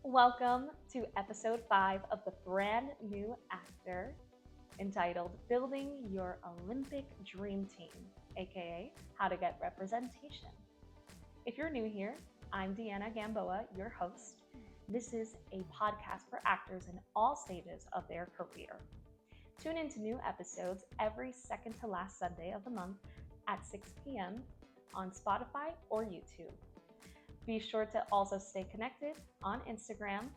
Welcome to episode 5 of the brand new actor entitled Building Your Olympic Dream Team, aka How to Get Representation. If you're new here, I'm Deanna Gamboa, your host. This is a podcast for actors in all stages of their career. Tune into new episodes every second to last Sunday of the month at 6 p.m. on Spotify or YouTube. Be sure to also stay connected on Instagram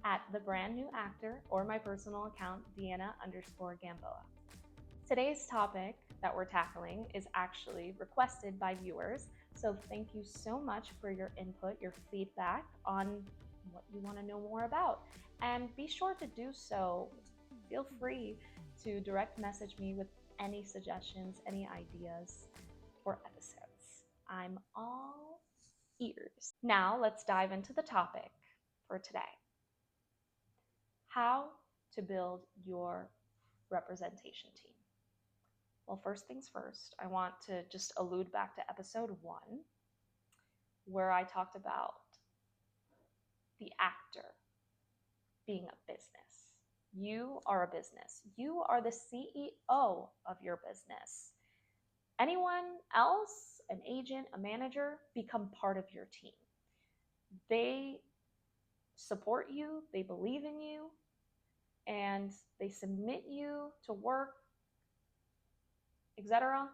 at The Brand New Actor or my personal account, Deanna_Gamboa. Today's topic that we're tackling is actually requested by viewers, so thank you so much for your input, your feedback on what you want to know more about. And be sure to do so. Feel free to direct message me with any suggestions, any ideas for episodes. I'm all ears. Now let's dive into the topic for today. How to build your representation team. Well, first things first, I want to just allude back to episode 1, where I talked about the actor being a business. You are a business. You are the CEO of your business. Anyone else, an agent, a manager, become part of your team. They support you, they believe in you, and they submit you to work, etc.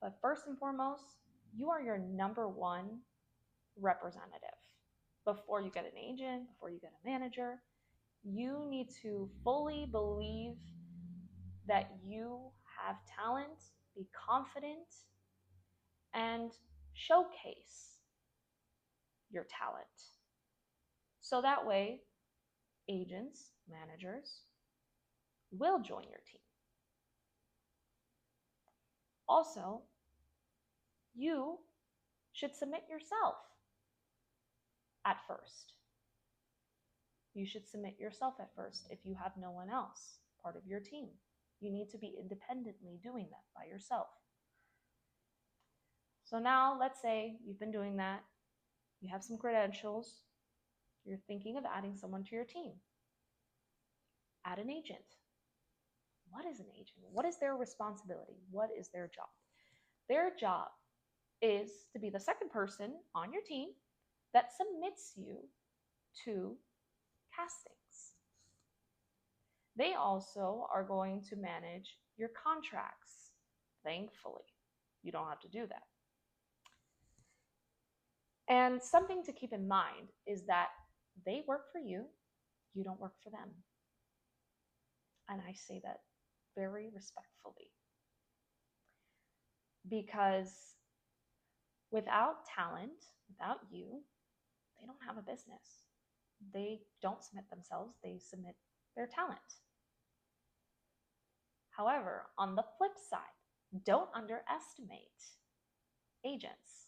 But first and foremost, you are your number one representative. Before you get an agent, before you get a manager, you need to fully believe that you have talent, be confident, and showcase your talent. So that way, agents, managers will join your team. Also, you should submit yourself at first. You should submit yourself at first if you have no one else part of your team. You need to be independently doing that by yourself. So now let's say you've been doing that, you have some credentials, you're thinking of adding someone to your team. Add an agent. What is an agent? What is their responsibility? What is their job? Their job is to be the second person on your team that submits you to castings. They also are going to manage your contracts. Thankfully, you don't have to do that. And something to keep in mind is that they work for you, you don't work for them. And I say that very respectfully. Because without talent, without you, they don't have a business. They don't submit themselves, they submit their talent. However, on the flip side, don't underestimate agents.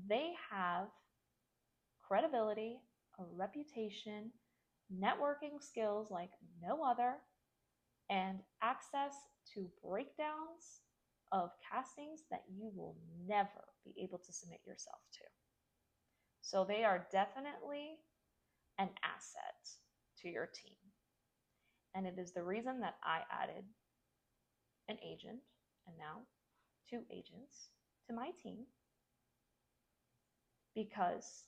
They have credibility, a reputation, networking skills like no other, and access to breakdowns of castings that you will never be able to submit yourself to. So they are definitely an asset to your team. And it is the reason that I added an agent, and now 2 agents, to my team, because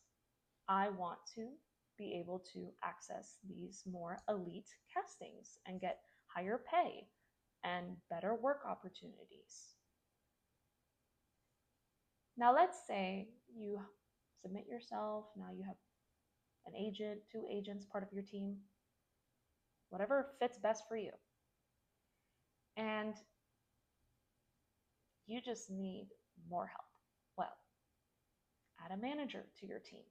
I want to be able to access these more elite castings and get higher pay and better work opportunities. Now let's say you submit yourself, now you have an agent, 2 agents part of your team, whatever fits best for you. And you just need more help. Well, add a manager to your team.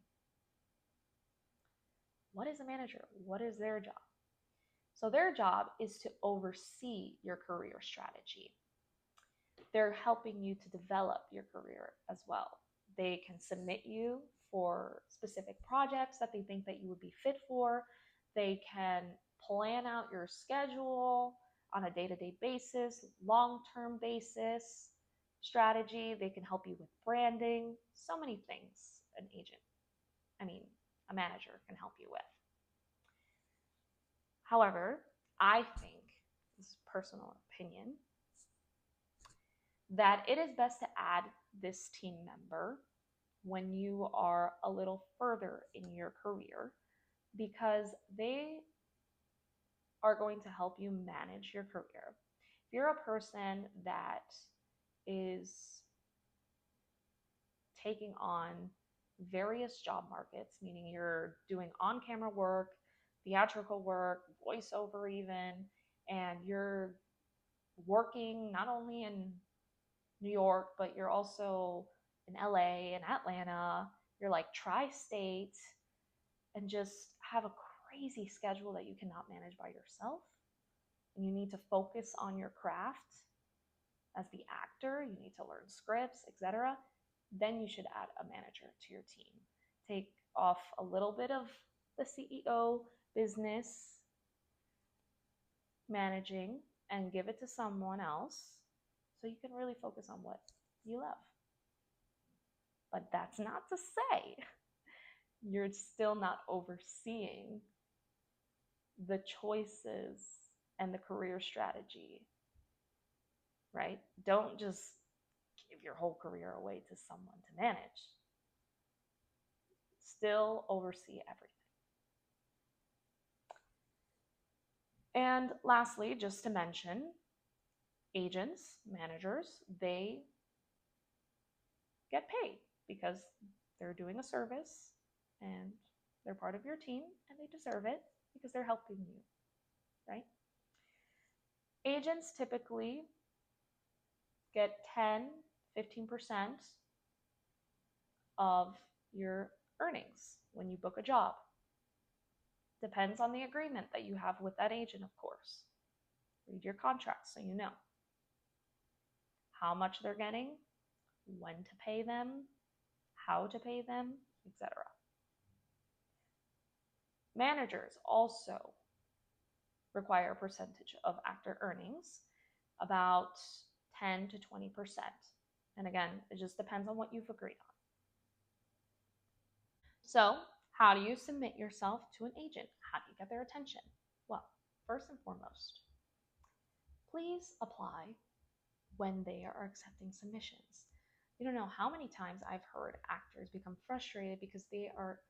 What is a manager? What is their job? So their job is to oversee your career strategy. They're helping you to develop your career as well. They can submit you for specific projects that they think that you would be fit for. They can plan out your schedule on a day-to-day basis, long-term basis, strategy. They can help you with branding, so many things, an agent. a manager can help you with. However, I think, this is personal opinion, that it is best to add this team member when you are a little further in your career, because they are going to help you manage your career. If you're a person that is taking on various job markets, meaning you're doing on camera work, theatrical work, voiceover, even, and you're working not only in New York, but you're also in LA and Atlanta, you're like tri state, and just have a crazy schedule that you cannot manage by yourself, and you need to focus on your craft as the actor, you need to learn scripts, etc., then you should add a manager to your team. Take off a little bit of the CEO business managing and give it to someone else so you can really focus on what you love. But that's not to say you're still not overseeing the choices and the career strategy, right? Don't just give your whole career away to someone to manage. Still oversee everything. And lastly, just to mention, agents, managers, they get paid because they're doing a service and they're part of your team and they deserve it because they're helping you, right? Agents typically get 10-15% of your earnings when you book a job. Depends on the agreement that you have with that agent, of course. Read your contract so you know how much they're getting, when to pay them, how to pay them, etc. Managers also require a percentage of actor earnings, about 10 to 20%. And again, it just depends on what you've agreed on. So, how do you submit yourself to an agent? How do you get their attention? Well, first and foremost, please apply when they are accepting submissions. You don't know how many times I've heard actors become frustrated because they are,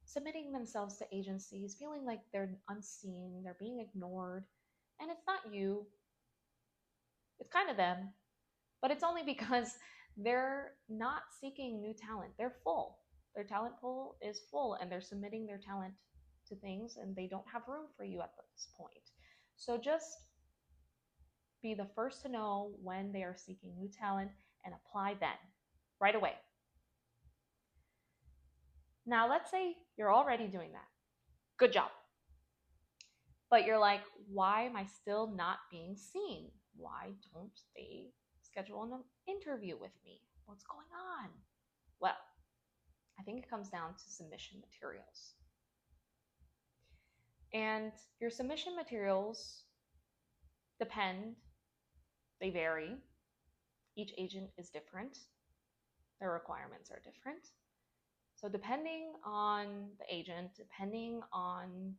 submitting themselves to agencies, feeling like they're unseen, they're being ignored. And it's not you, it's kind of them, but it's only because they're not seeking new talent. They're full. Their talent pool is full and they're submitting their talent to things and they don't have room for you at this point. So just be the first to know when they are seeking new talent and apply then, right away. Now, let's say you're already doing that. Good job. But you're like, why am I still not being seen? Why don't they schedule an interview with me? What's going on? Well, I think it comes down to submission materials. And your submission materials depend, they vary. Each agent is different, their requirements are different. So, depending on the agent, depending on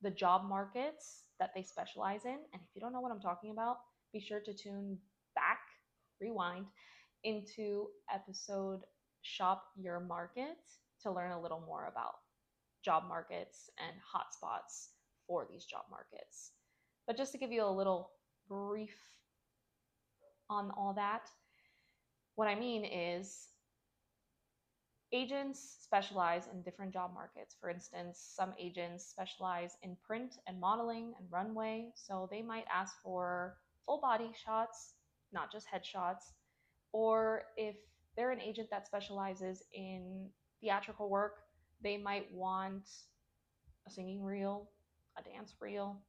the job markets that they specialize in, and if you don't know what I'm talking about, be sure to tune back, rewind into episode Shop Your Market to learn a little more about job markets and hotspots for these job markets. But just to give you a little brief on all that, what I mean is agents specialize in different job markets. For instance, some agents specialize in print and modeling and runway, so they might ask for full body shots, not just headshots. Or if they're an agent that specializes in theatrical work, they might want a singing reel, a dance reel.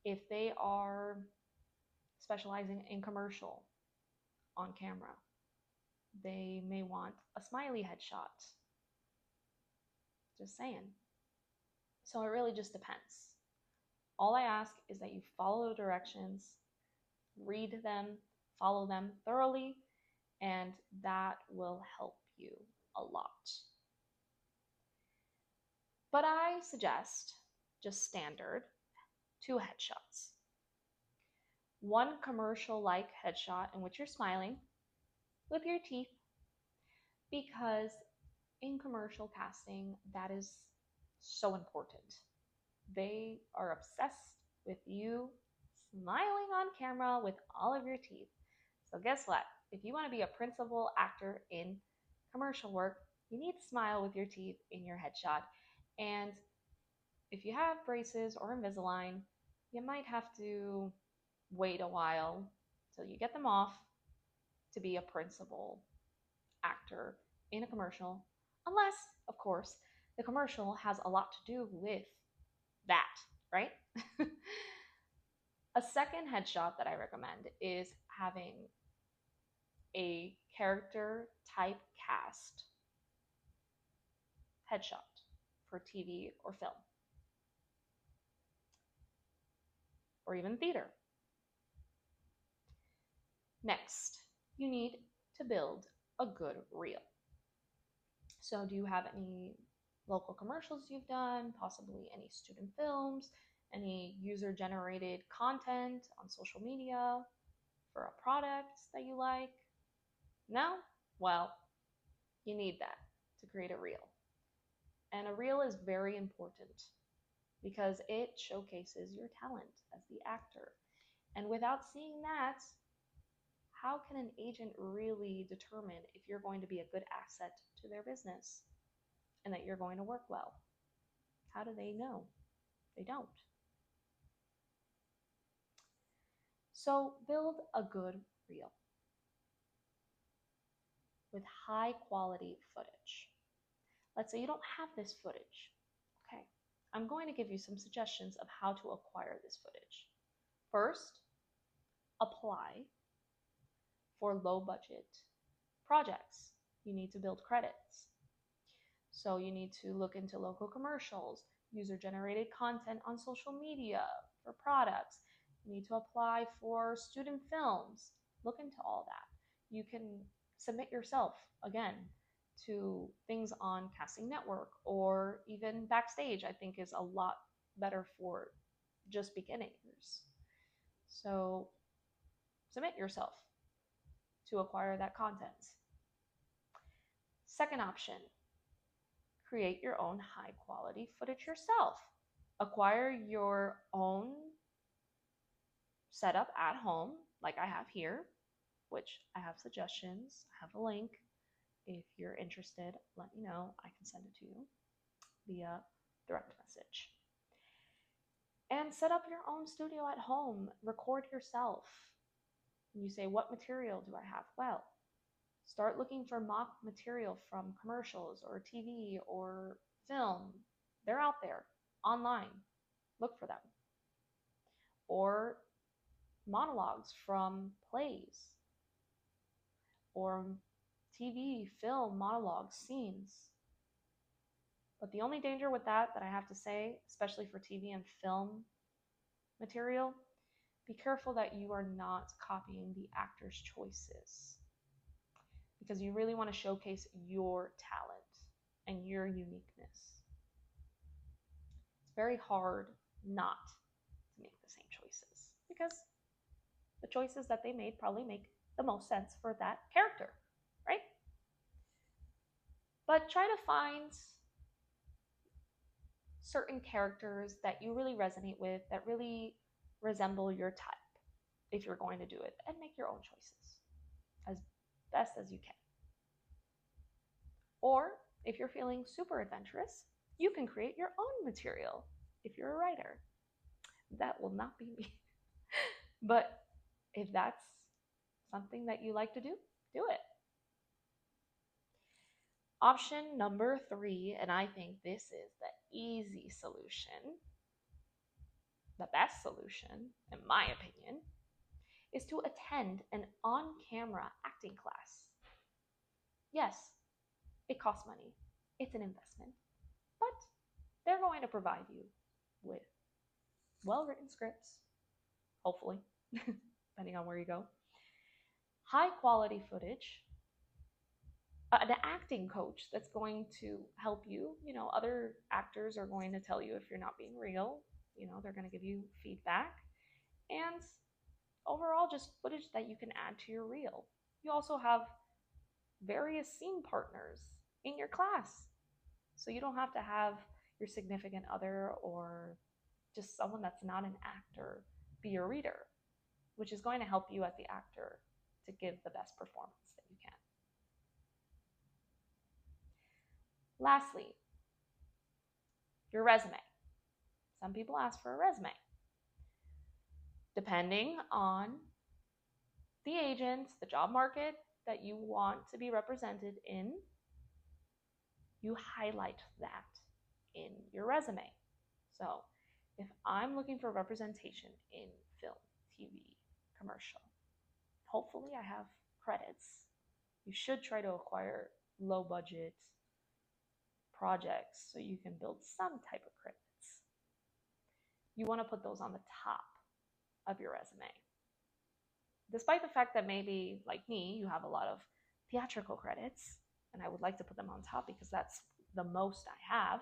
If they are specializing in commercial on camera, they may want a smiley headshot. Just saying. So it really just depends. All I ask is that you follow the directions, read them, follow them thoroughly, and that will help you a lot. But I suggest just standard 2 headshots. One commercial-like headshot in which you're smiling with your teeth, because in commercial casting, that is so important. They are obsessed with you smiling on camera with all of your teeth. So guess what? If you want to be a principal actor in commercial work, you need to smile with your teeth in your headshot. And if you have braces or Invisalign, you might have to wait a while till you get them off to be a principal actor in a commercial, unless, of course, the commercial has a lot to do with that, right? A second headshot that I recommend is having a character typecast headshot for TV or film, or even theater. Next, you need to build a good reel. So do you have any local commercials you've done, possibly any student films, any user-generated content on social media for a product that you like? No? Well, you need that to create a reel. And a reel is very important because it showcases your talent as the actor. And without seeing that, how can an agent really determine if you're going to be a good asset to their business and that you're going to work well? How do they know? They don't. So build a good reel with high quality footage. Let's say you don't have this footage. Okay, I'm going to give you some suggestions of how to acquire this footage. First, apply for low budget projects. You need to build credits. So you need to look into local commercials, user-generated content on social media for products. You need to apply for student films. Look into all that. You can submit yourself, again, to things on Casting Network, or even Backstage, I think is a lot better for just beginners. So submit yourself to acquire that content. Second option, create your own high quality footage yourself. Acquire your own setup at home, like I have here, which I have suggestions. I have a link. If you're interested, let me know. I can send it to you via direct message. And set up your own studio at home. Record yourself. You say, what material do I have? Well, start looking for mock material from commercials or TV or film. They're out there online. Look for them. Or monologues from plays or TV, film, monologues, scenes. But the only danger with that I have to say, especially for TV and film material, be careful that you are not copying the actor's choices, because you really want to showcase your talent and your uniqueness. It's very hard not to make the same choices, because the choices that they made probably make the most sense for that character, right? But try to find certain characters that you really resonate with, that really resemble your type, if you're going to do it, and make your own choices as best as you can. Or if you're feeling super adventurous, you can create your own material if you're a writer. That will not be me. But if that's something that you like to do, do it. Option number 3, and I think this is the easy solution, the best solution, in my opinion, is to attend an on-camera acting class. Yes, it costs money. It's an investment. But they're going to provide you with well-written scripts, hopefully, depending on where you go, high-quality footage, an acting coach that's going to help you. Other actors are going to tell you if you're not being real. They're going to give you feedback. And overall, just footage that you can add to your reel. You also have various scene partners in your class. So you don't have to have your significant other or just someone that's not an actor be your reader, which is going to help you as the actor to give the best performance that you can. Lastly, your resume. Some people ask for a resume. Depending on the agent, the job market that you want to be represented in, you highlight that in your resume. So if I'm looking for representation in film, TV, commercial, hopefully I have credits. You should try to acquire low budget projects so you can build some type of credits. You want to put those on the top of your resume. Despite the fact that maybe, like me, you have a lot of theatrical credits, and I would like to put them on top because that's the most I have,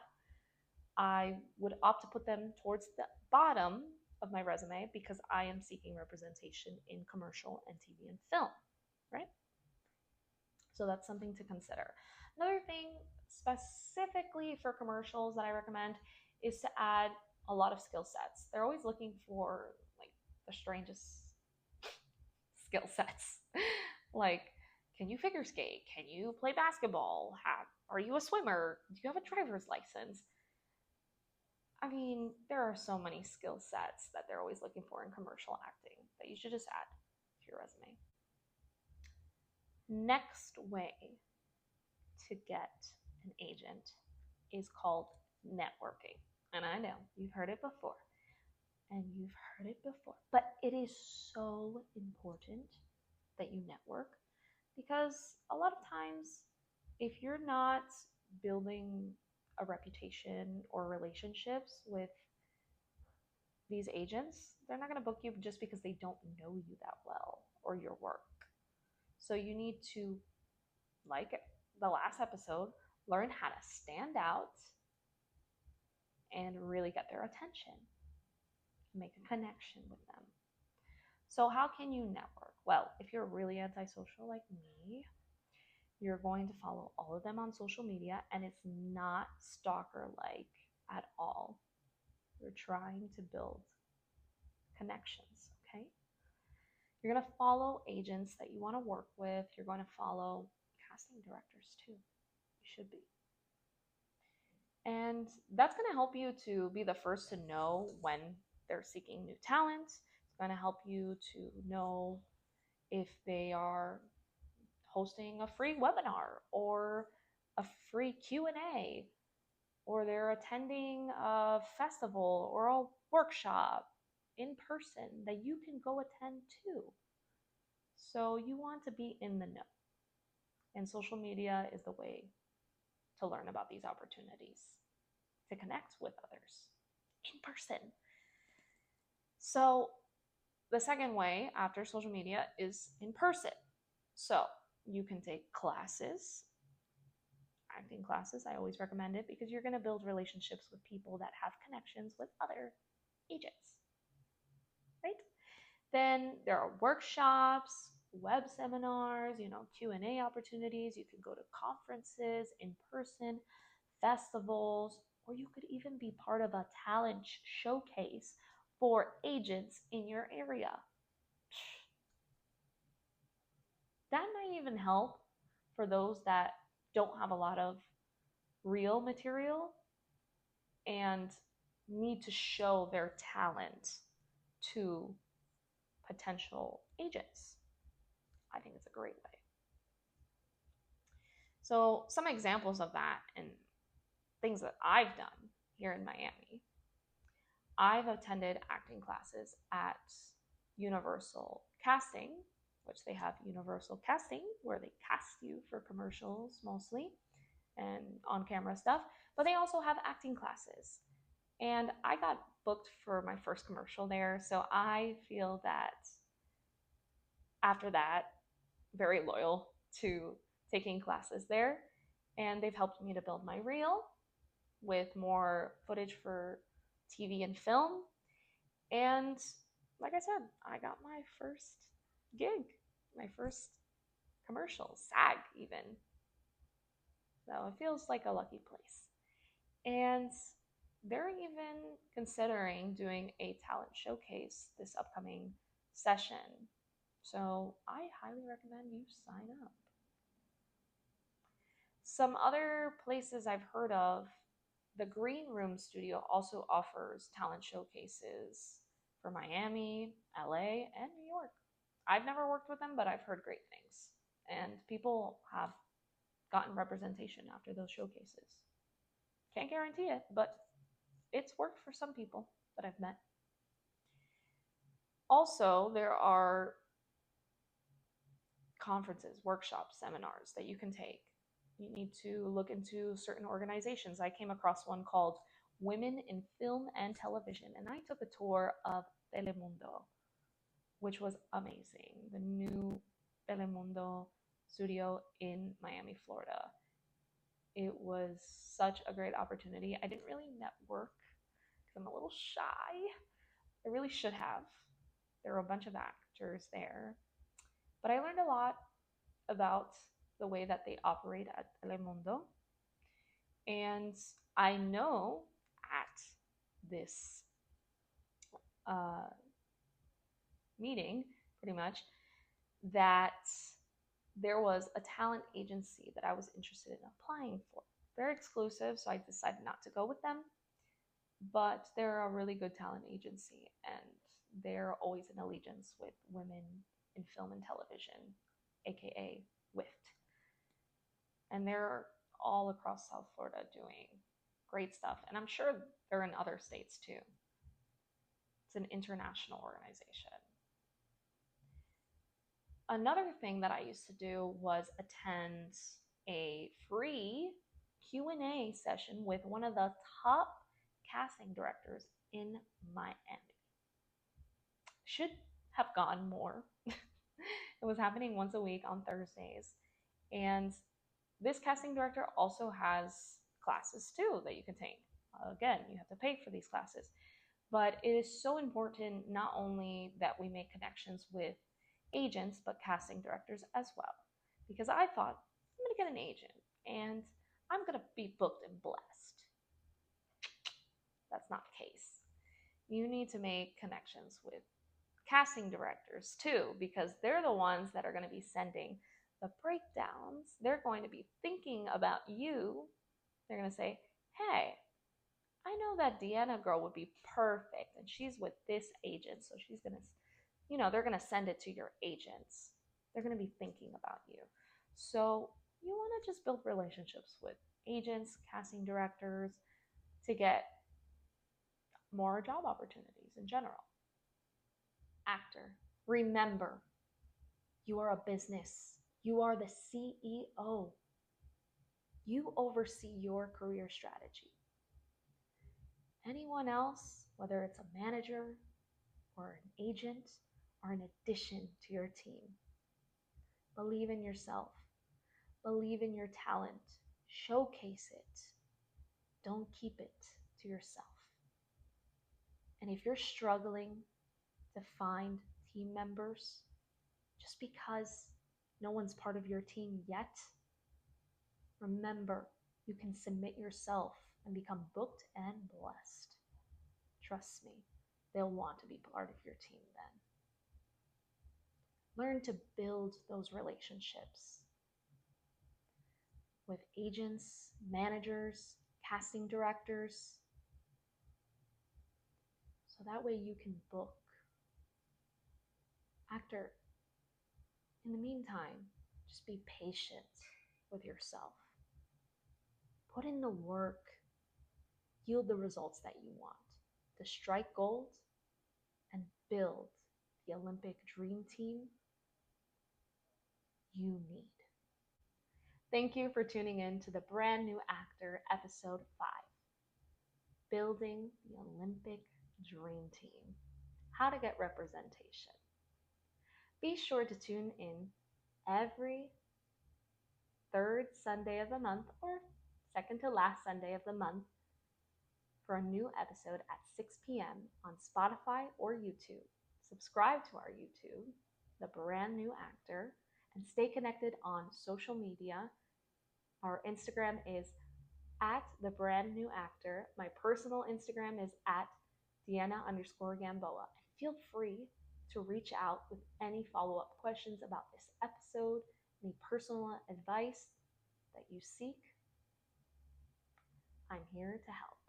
I would opt to put them towards the bottom of my resume because I am seeking representation in commercial and TV and film, right? So that's something to consider. Another thing specifically for commercials that I recommend is to add a lot of skill sets. They're always looking for like the strangest skill sets. Like, can you figure skate? Can you play basketball? Are you a swimmer? Do you have a driver's license? I mean, there are so many skill sets that they're always looking for in commercial acting that you should just add to your resume. Next way to get an agent is called networking. And I know you've heard it before. But it is so important that you network because a lot of times, if you're not building a reputation or relationships with these agents, they're not going to book you just because they don't know you that well or your work. So you need to, like the last episode, learn how to stand out and really get their attention, make a connection with them. So how can you network? Well, if you're really antisocial like me, you're going to follow all of them on social media, and it's not stalker-like at all. You're trying to build connections, okay? You're going to follow agents that you want to work with. You're going to follow casting directors too. You should be. And that's going to help you to be the first to know when they're seeking new talent. It's going to help you to know if they are hosting a free webinar or a free Q&A, or they're attending a festival or a workshop in person that you can go attend to. So you want to be in the know. And social media is the way to learn about these opportunities, to connect with others in person. So the second way after social media is in person. So you can take classes, acting classes. I always recommend it because you're going to build relationships with people that have connections with other agents, right? Then there are workshops, web seminars, Q&A opportunities. You can go to conferences in person, festivals, or you could even be part of a talent showcase for agents in your area. That might even help for those that don't have a lot of real material and need to show their talent to potential agents. I think it's a great way. So some examples of that and things that I've done here in Miami. I've attended acting classes at Universal Casting, which they have Universal Casting, where they cast you for commercials mostly and on-camera stuff, but they also have acting classes. And I got booked for my first commercial there, so I feel that after that, very loyal to taking classes there, and they've helped me to build my reel with more footage for TV and film. And like I said, I got my first gig, my first commercial, SAG even. So it feels like a lucky place. And they're even considering doing a talent showcase this upcoming session. So I highly recommend you sign up. Some other places I've heard of, the Green Room Studio also offers talent showcases for Miami, LA, and New York. I've never worked with them, but I've heard great things. And people have gotten representation after those showcases. Can't guarantee it, but it's worked for some people that I've met. Also, there are conferences, workshops, seminars that you can take. You need to look into certain organizations. I came across one called Women in Film and Television, and I took a tour of Telemundo, which was amazing. The new Telemundo studio in Miami, Florida. It was such a great opportunity. I didn't really network because I'm a little shy. I really should have. There were a bunch of actors there. But I learned a lot about the way that they operate at Telemundo. And I know at this uh, meeting, pretty much, that there was a talent agency that I was interested in applying for. They're exclusive, so I decided not to go with them. But they're a really good talent agency, and they're always in allegiance with women in film and television, aka WIFT. And they're all across South Florida doing great stuff. And I'm sure they're in other states too. It's an international organization. Another thing that I used to do was attend a free Q&A session with one of the top casting directors in Miami. Should have gone more. It was happening once a week on Thursdays. And this casting director also has classes too that you can take. Again, you have to pay for these classes. But it is so important not only that we make connections with agents, but casting directors as well. Because I thought, I'm going to get an agent and I'm going to be booked and blessed. That's not the case. You need to make connections with casting directors too, because they're the ones that are going to be sending the breakdowns. They're going to be thinking about you. They're going to say, hey, I know that Deanna girl would be perfect and she's with this agent. So she's going to, they're going to send it to your agents. They're going to be thinking about you. So you want to just build relationships with agents, casting directors to get more job opportunities in general. Actor, remember, you are a business. You are the CEO. You oversee your career strategy. Anyone else, whether it's a manager or an agent, are an addition to your team. Believe in yourself. Believe in your talent. Showcase it. Don't keep it to yourself. And if you're struggling to find team members just because no one's part of your team yet, remember, you can submit yourself and become booked and blessed. Trust me, they'll want to be part of your team then. Learn to build those relationships with agents, managers, casting directors, so that way you can book. Actor, in the meantime, just be patient with yourself. Put in the work, yield the results that you want to strike gold and build the Olympic dream team you need. Thank you for tuning in to the Brand New Actor episode 5, Building the Olympic Dream Team, How to Get Representation. Be sure to tune in every third Sunday of the month, or second to last Sunday of the month, for a new episode at 6 p.m. on Spotify or YouTube. Subscribe to our YouTube, The Brand New Actor, and stay connected on social media. Our Instagram is at The Brand New Actor. My personal Instagram is at Deanna_Gamboa. And feel free to reach out with any follow-up questions about this episode, any personal advice that you seek. I'm here to help.